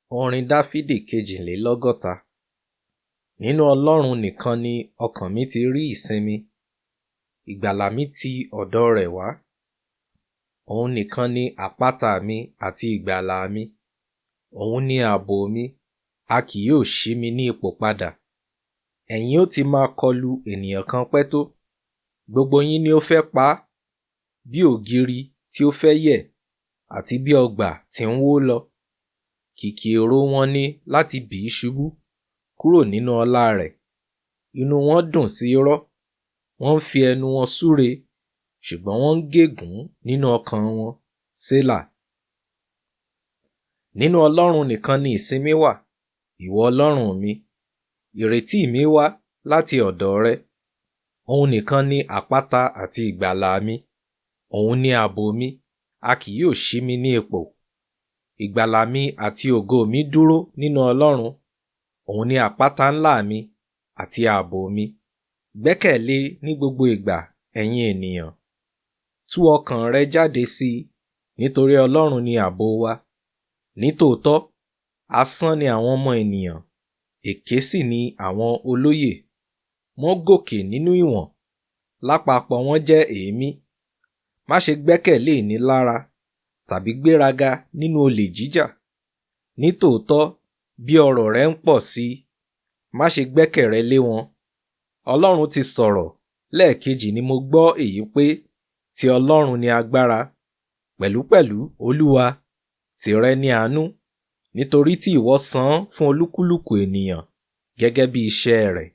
Orin Dáfídì Kejilelogota. Nínú Ọlọ́run nìkan ni ọkàn mi ti rí ìsinmi, ìgbàlà mi ti ọ̀dọ̀ rẹ̀ wá. Òun nìkan ni àpáta mi àti ìgbàlà mi. Òun ni aabo mi, a kì yóò ṣí mi ní ipò padà. Ẹ̀yin ó ti máa kọlu ènìyàn kan pẹ́ tó, gbogbo yín ni ó fẹ́ pa á, bí ògiri tí ó fẹ́ yẹ̀, àti bí ọgbà tí ń wó lọ. Kìkì èrò wọn ni láti bì í ṣubú kúrò nínú ọlá rẹ̀. Inú wọn dùn sí irọ́, wọ́n ń fi ẹnu wọn súre, ṣùgbọ́n wọ́n ń gégùn nínú ọkàn wọn. Sélà. Nínú Ọlọ́run nìkan ni ìsinmi wà, ìwọ Ọlọ́run mi. Ìrètí mi wá láti ọ̀dọ̀ rẹ. Òun nìkan ni àpáta àti ìgbàlà mi. Òun ni aabo mi, a kì yóò ṣí mi ní ipò. Ìgbàlà mi àti ògo mi dúró nínú Ọlọ́run. Òun ni àpáta ńlá mi àti aabo mi. Gbẹ́kẹ̀lé ní gbogbo ìgbà, ẹ̀yin ènìyàn. Tú ọkàn rẹ jáde sí i, nítorí Ọlọ́run ni ààbò wa. Nítòótọ́, asán ni àwọn ọmọ ènìyàn, èké sì ni àwọn olóyè. Wọ́n gòkè nínú ìwọ̀n, lápapọ̀ wọ́n jẹ́ èémí. Má ṣe gbẹ́kẹ̀lé ìnilára tàbí gbéraga nínú olè jíjà. Nítòótọ́, bí ọrọ̀ rẹ ń pọ̀ sí i, má ṣe gbẹ́kẹ̀ rẹ lé wọn. Ọlọ́run ti sọ̀rọ̀, lẹ́ẹ̀kejì ni mo gbọ́ èyí pé, ti Ọlọ́run ni agbára, pẹ̀lúpẹ̀lú Olúwa, tìrẹ ni àánú, nítorí tí ìwọ san án fún olúkúlùkù ènìyàn gẹ́gẹ́ bí iṣẹ́ rẹ̀.